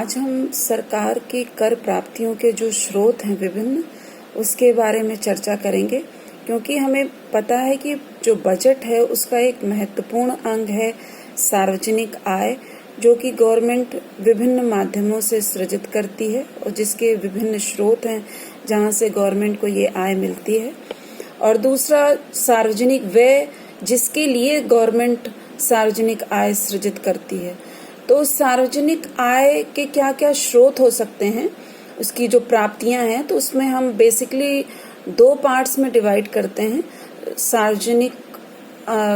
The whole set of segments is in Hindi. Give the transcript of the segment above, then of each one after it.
आज हम सरकार की कर प्राप्तियों के जो स्रोत हैं विभिन्न, उसके बारे में चर्चा करेंगे, क्योंकि हमें पता है कि जो बजट है उसका एक महत्वपूर्ण अंग है सार्वजनिक आय, जो कि गवर्नमेंट विभिन्न माध्यमों से सृजित करती है और जिसके विभिन्न स्रोत हैं जहां से गवर्नमेंट को ये आय मिलती है। और दूसरा सार्वजनिक व्यय, जिसके लिए गवर्नमेंट सार्वजनिक आय सृजित करती है। तो सार्वजनिक आय के क्या क्या स्रोत हो सकते हैं, उसकी जो प्राप्तियां हैं, तो उसमें हम बेसिकली दो पार्ट्स में डिवाइड करते हैं सार्वजनिक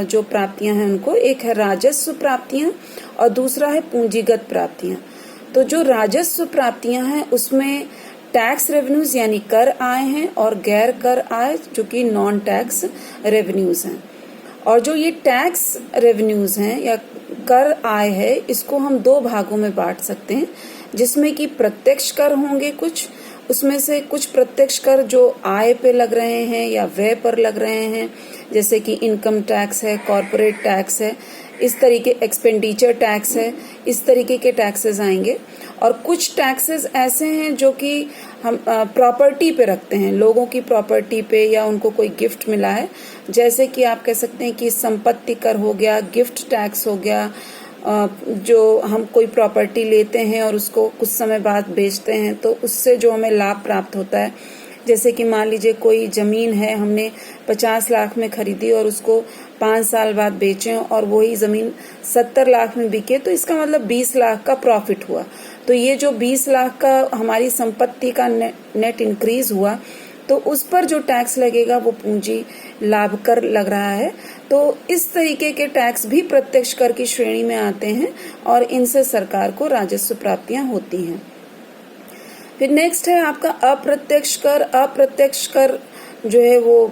जो प्राप्तियां हैं उनको। एक है राजस्व प्राप्तियां और दूसरा है पूंजीगत प्राप्तियां। तो जो राजस्व प्राप्तियां हैं उसमें टैक्स रेवेन्यूज यानी कर आय हैं और गैर कर आय जो कि नॉन टैक्स रेवेन्यूज हैं। और जो ये टैक्स रेवेन्यूज हैं या कर आय है, इसको हम दो भागों में बांट सकते हैं, जिसमें कि प्रत्यक्ष कर होंगे कुछ, उसमें से कुछ प्रत्यक्ष कर जो आय पे लग रहे हैं या व्यय पर लग रहे हैं, जैसे कि इनकम टैक्स है, कॉर्पोरेट टैक्स है, इस तरीके एक्सपेंडिचर टैक्स है, इस तरीके के टैक्सेस आएंगे। और कुछ टैक्सेस ऐसे हैं जो कि हम प्रॉपर्टी पे रखते हैं, लोगों की प्रॉपर्टी पे या उनको कोई गिफ्ट मिला है, जैसे कि आप कह सकते हैं कि संपत्ति कर हो गया, गिफ्ट टैक्स हो गया। जो हम कोई प्रॉपर्टी लेते हैं और उसको कुछ समय बाद बेचते हैं तो उससे जो हमें लाभ प्राप्त होता है, जैसे कि मान लीजिए कोई जमीन है, हमने 50 लाख में खरीदी और उसको 5 साल बाद बेचें और वही जमीन 70 लाख में बिके, तो इसका मतलब 20 लाख का प्रॉफिट हुआ। तो ये जो 20 लाख का हमारी संपत्ति का नेट इंक्रीज हुआ, तो उस पर जो टैक्स लगेगा वो पूंजी लाभ कर लग रहा है। तो इस तरीके के टैक्स भी प्रत्यक्ष कर की श्रेणी में आते हैं और इनसे सरकार को राजस्व प्राप्तियां होती हैं। फिर नेक्स्ट है आपका अप्रत्यक्ष कर। अप्रत्यक्ष कर जो है वो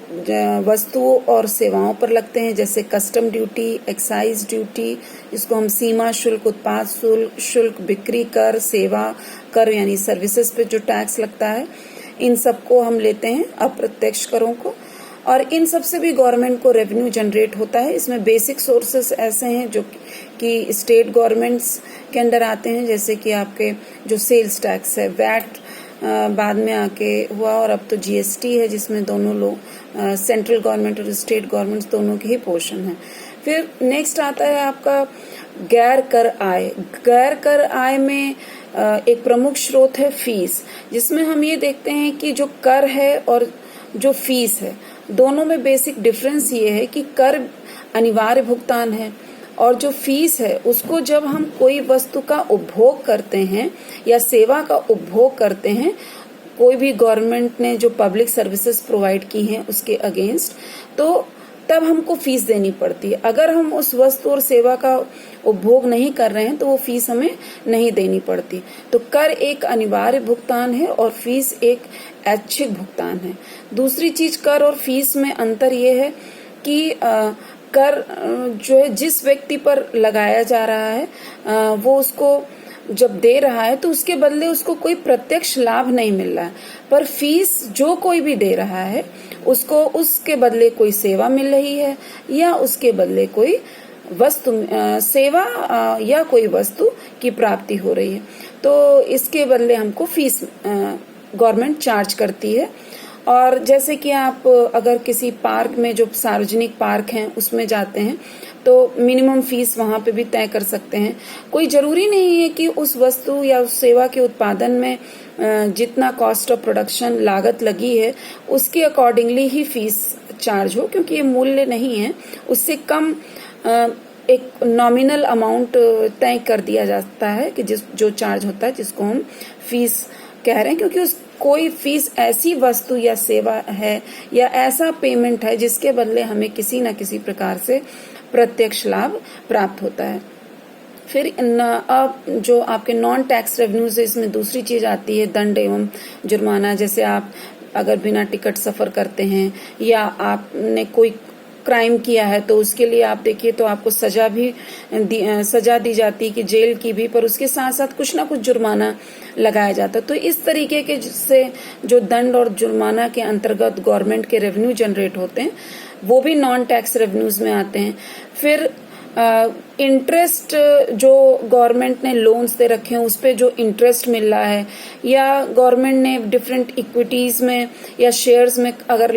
वस्तुओं और सेवाओं पर लगते हैं, जैसे कस्टम ड्यूटी, एक्साइज ड्यूटी, जिसको हम सीमा शुल्क, उत्पाद शुल्क, बिक्री कर, सेवा कर यानी सर्विसेज पे जो टैक्स लगता है, इन सबको हम लेते हैं अप्रत्यक्ष करों को। और इन सब से भी गवर्नमेंट को रेवेन्यू जनरेट होता है। इसमें बेसिक सोर्सेस ऐसे हैं जो कि स्टेट गवर्नमेंट्स के अंडर आते हैं, जैसे कि आपके जो सेल्स टैक्स है, वैट बाद में आके हुआ, और अब तो जीएसटी है जिसमें दोनों लोग सेंट्रल गवर्नमेंट और स्टेट गवर्नमेंट्स दोनों के ही पोर्शन है। फिर नेक्स्ट आता है आपका गैर कर आय। गैर कर आय में एक प्रमुख स्रोत है फीस, जिसमें हम ये देखते हैं कि जो कर है और जो फीस है, दोनों में बेसिक डिफरेंस ये है कि कर अनिवार्य भुगतान है और जो फीस है उसको जब हम कोई वस्तु का उपभोग करते हैं या सेवा का उपभोग करते हैं, कोई भी गवर्नमेंट ने जो पब्लिक सर्विसेज प्रोवाइड की हैं उसके अगेंस्ट, तो तब हमको फीस देनी पड़ती है। अगर हम उस वस्तु और सेवा का उपभोग नहीं कर रहे हैं तो वो फीस हमें नहीं देनी पड़ती। तो कर एक अनिवार्य भुगतान है और फीस एक ऐच्छिक भुगतान है। दूसरी चीज, कर और फीस में अंतर ये है कि कर जो है जिस व्यक्ति पर लगाया जा रहा है वो उसको जब दे रहा है तो उसके बदले उसको कोई प्रत्यक्ष लाभ नहीं मिल रहा है, पर फीस जो कोई भी दे रहा है उसको उसके बदले कोई सेवा मिल रही है या उसके बदले कोई वस्तु सेवा या कोई वस्तु की प्राप्ति हो रही है, तो इसके बदले हमको फीस गवर्नमेंट चार्ज करती है। और जैसे कि आप अगर किसी पार्क में, जो सार्वजनिक पार्क हैं उसमें जाते हैं, तो मिनिमम फीस वहां पे भी तय कर सकते हैं। कोई जरूरी नहीं है कि उस वस्तु या उस सेवा के उत्पादन में जितना कॉस्ट ऑफ प्रोडक्शन लागत लगी है उसके अकॉर्डिंगली ही फीस चार्ज हो, क्योंकि ये मूल्य नहीं है, उससे कम एक नॉमिनल अमाउंट तय कर दिया जाता है कि जो चार्ज होता है, जिसको हम फीस कह रहे हैं, क्योंकि उस कोई फीस ऐसी वस्तु या सेवा है या ऐसा पेमेंट है जिसके बदले हमें किसी न किसी प्रकार से प्रत्यक्ष लाभ प्राप्त होता है। फिर अब जो आपके नॉन टैक्स रेवेन्यूज है, इसमें दूसरी चीज आती है दंड एवं जुर्माना। जैसे आप अगर बिना टिकट सफर करते हैं या आपने कोई क्राइम किया है तो उसके लिए आप देखिए तो आपको सजा दी जाती है कि जेल की भी, पर उसके साथ साथ कुछ ना कुछ जुर्माना लगाया जाता है। तो इस तरीके के से जो दंड और जुर्माना के अंतर्गत गवर्नमेंट के रेवेन्यू जनरेट होते हैं वो भी नॉन टैक्स रेवेन्यूज में आते हैं। फिर इंटरेस्ट जो गवर्नमेंट ने लोन्स दे रखे हैं उस पे जो इंटरेस्ट मिल रहा है, या गवर्नमेंट ने डिफरेंट इक्विटीज में या शेयर्स में अगर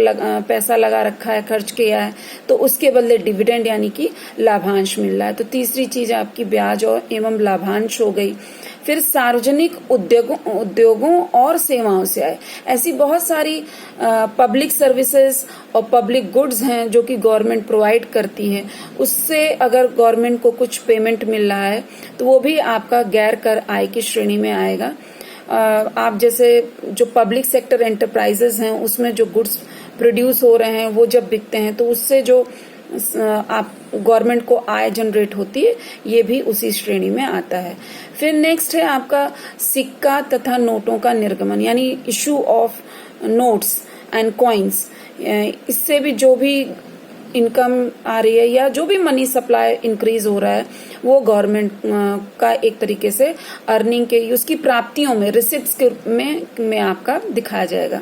पैसा लगा रखा है, खर्च किया है, तो उसके बदले डिविडेंड यानी कि लाभांश मिल रहा है। तो तीसरी चीज आपकी ब्याज और एवं लाभांश हो गई। फिर सार्वजनिक उद्योगों और सेवाओं से आए। ऐसी बहुत सारी पब्लिक सर्विसेज और पब्लिक गुड्स हैं जो कि गवर्नमेंट प्रोवाइड करती है, उससे अगर गवर्नमेंट को कुछ पेमेंट मिल रहा है तो वो भी आपका गैर कर आय की श्रेणी में आएगा। आप जैसे जो पब्लिक सेक्टर एंटरप्राइजेस हैं उसमें जो गुड्स प्रोड्यूस हो रहे हैं वो जब बिकते हैं तो उससे जो आप गवर्नमेंट को आय जनरेट होती है, ये भी उसी श्रेणी में आता है। फिर नेक्स्ट है आपका सिक्का तथा नोटों का निर्गमन, यानी issue of notes and coins. इससे भी जो भी इनकम आ रही है या जो भी मनी सप्लाई इंक्रीज हो रहा है वो गवर्नमेंट का एक तरीके से अर्निंग के उसकी प्राप्तियों में रिसिप्ट्स के में आपका दिखाया जाएगा।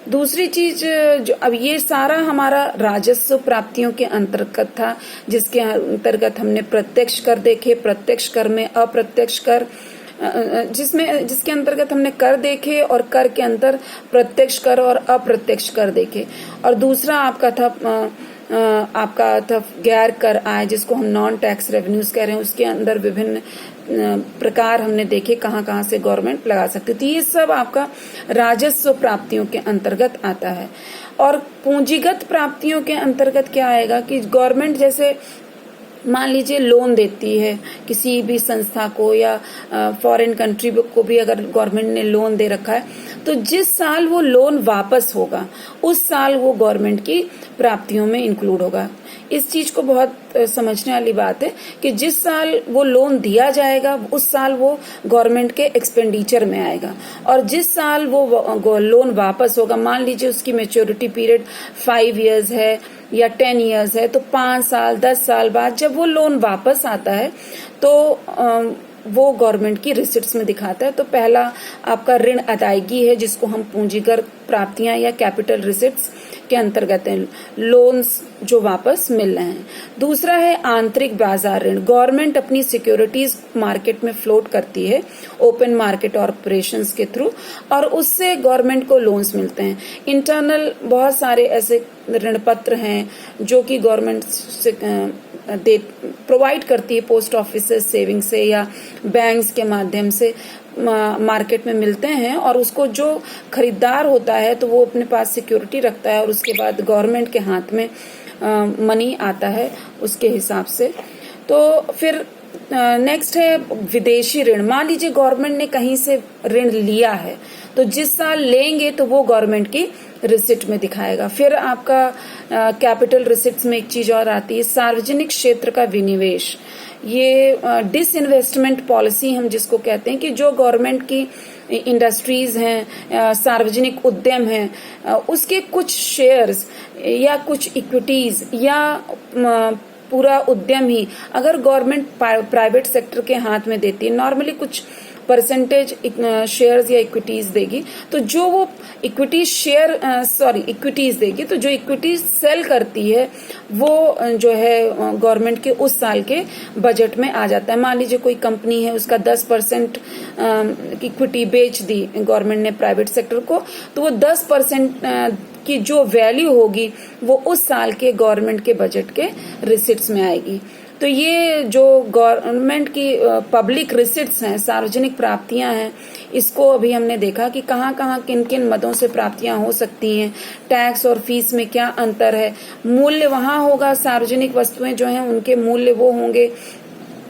दूसरी चीज जो अब ये सारा हमारा राजस्व प्राप्तियों के अंतर्गत था, जिसके अंतर्गत हमने प्रत्यक्ष कर देखे, प्रत्यक्ष कर में अप्रत्यक्ष कर, जिसके अंतर्गत हमने कर देखे और कर के अंतर प्रत्यक्ष कर और अप्रत्यक्ष कर देखे। और दूसरा आपका था गैर कर आय, जिसको हम नॉन टैक्स रेवेन्यूज कह रहे हैं। उसके अंदर विभिन्न प्रकार हमने देखे कहाँ से गवर्नमेंट लगा सकती थी। ये सब आपका राजस्व प्राप्तियों के अंतर्गत आता है। और पूंजीगत प्राप्तियों के अंतर्गत क्या आएगा कि गवर्नमेंट जैसे मान लीजिए लोन देती है किसी भी संस्था को या फॉरेन कंट्री को भी अगर गवर्नमेंट ने लोन दे रखा है, तो जिस साल वो लोन वापस होगा उस साल वो गवर्नमेंट की प्राप्तियों में इंक्लूड होगा। इस चीज को बहुत समझने वाली बात है कि जिस साल वो लोन दिया जाएगा उस साल वो गवर्नमेंट के एक्सपेंडिचर में आएगा, और जिस साल वो लोन वापस होगा, मान लीजिए उसकी मैच्योरिटी पीरियड 5 इयर्स है या 10 इयर्स है, तो 5 साल 10 साल बाद जब वो लोन वापस आता है तो वो गवर्नमेंट की रिसिप्ट्स में दिखाता है। तो पहला आपका ऋण अदायगी है, जिसको हम पूंजीगत प्राप्तियां या कैपिटल रिसिप्ट्स के अंतर्गत है, लोन्स जो वापस मिल रहे हैं। दूसरा है आंतरिक बाजार ऋण। गवर्नमेंट अपनी सिक्योरिटीज मार्केट में फ्लोट करती है ओपन मार्केट ऑपरेशंस के थ्रू, और उससे गवर्नमेंट को लोन्स मिलते हैं। इंटरनल बहुत सारे ऐसे ऋण पत्र हैं जो कि गवर्नमेंट से प्रोवाइड करती है, पोस्ट ऑफिस से, सेविंग से या बैंक्स के माध्यम से मार्केट में मिलते हैं, और उसको जो खरीदार होता है तो वो अपने पास सिक्योरिटी रखता है और उसके बाद गवर्नमेंट के हाथ में मनी आता है उसके हिसाब से। तो फिर नेक्स्ट है विदेशी ऋण। मान लीजिए गवर्नमेंट ने कहीं से ऋण लिया है तो जिस साल लेंगे तो वो गवर्नमेंट की रिसिप्ट में दिखाएगा। फिर आपका कैपिटल रिसिप्ट्स में एक चीज और आती है, सार्वजनिक क्षेत्र का विनिवेश। ये डिसइन्वेस्टमेंट पॉलिसी हम जिसको कहते हैं कि जो गवर्नमेंट की इंडस्ट्रीज हैं, सार्वजनिक उद्यम हैं, उसके कुछ शेयर्स या कुछ इक्विटीज या पूरा उद्यम ही अगर गवर्नमेंट प्राइवेट सेक्टर के हाथ में देती है, नॉर्मली कुछ परसेंटेज शेयर्स या इक्विटीज देगी, तो जो वो इक्विटीज देगी, तो जो इक्विटीज सेल करती है वो जो है गवर्नमेंट के उस साल के बजट में आ जाता है। मान लीजिए कोई कंपनी है, उसका 10% इक्विटी बेच दी गवर्नमेंट ने प्राइवेट सेक्टर को, तो वो 10% की जो वैल्यू होगी वो उस साल के गवर्नमेंट के बजट के रिसिप्ट्स में आएगी। तो ये जो गवर्नमेंट की पब्लिक रिसिप्ट्स हैं, सार्वजनिक प्राप्तियां हैं, इसको अभी हमने देखा कि कहाँ किन किन मदों से प्राप्तियां हो सकती हैं, टैक्स और फीस में क्या अंतर है। मूल्य वहां होगा, सार्वजनिक वस्तुएं जो हैं उनके मूल्य वो होंगे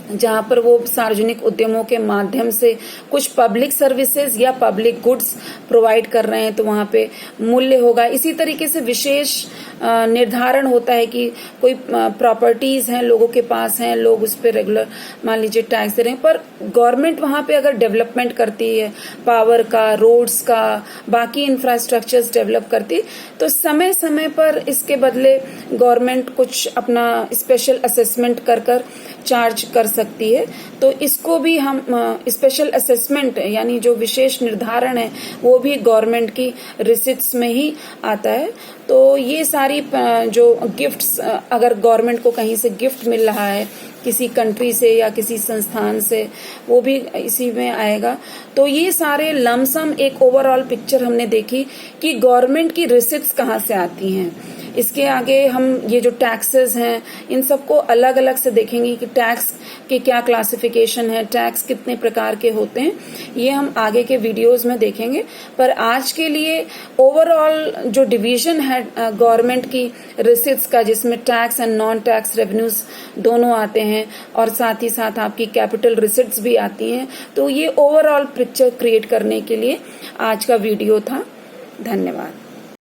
जहां पर वो सार्वजनिक उद्यमों के माध्यम से कुछ पब्लिक सर्विसेज या पब्लिक गुड्स प्रोवाइड कर रहे हैं, तो वहां पे मूल्य होगा। इसी तरीके से विशेष निर्धारण होता है कि कोई प्रॉपर्टीज हैं लोगों के पास हैं, लोग उस पर रेगुलर मान लीजिए टैक्स दे रहे हैं, पर गवर्नमेंट वहां पे अगर डेवलपमेंट करती है, पावर का, रोड्स का, बाकी इंफ्रास्ट्रक्चर्स डेवलप करती, तो समय समय पर इसके बदले गवर्नमेंट कुछ अपना स्पेशल असेसमेंट कर चार्ज कर सकती है। तो इसको भी हम स्पेशल असेसमेंट यानी जो विशेष निर्धारण है वो भी गवर्नमेंट की रिसिप्ट्स में ही आता है। तो ये सारी जो गिफ्ट्स, अगर गवर्नमेंट को कहीं से गिफ्ट मिल रहा है किसी कंट्री से या किसी संस्थान से, वो भी इसी में आएगा। तो ये सारे लमसम एक ओवरऑल पिक्चर हमने देखी कि गवर्नमेंट की रिसिप्ट्स कहाँ से आती हैं। इसके आगे हम ये जो टैक्सेस हैं इन सबको अलग अलग से देखेंगे कि टैक्स के क्या क्लासिफिकेशन है, टैक्स कितने प्रकार के होते हैं, ये हम आगे के वीडियोस में देखेंगे। पर आज के लिए ओवरऑल जो डिवीजन है गवर्नमेंट की रिसिप्ट्स का, जिसमें tax and non tax revenues दोनों आते हैं और साथ ही साथ आपकी कैपिटल रिसिप्ट्स भी आती हैं, तो ये ओवरऑल पिक्चर क्रिएट करने के लिए आज का वीडियो था। धन्यवाद।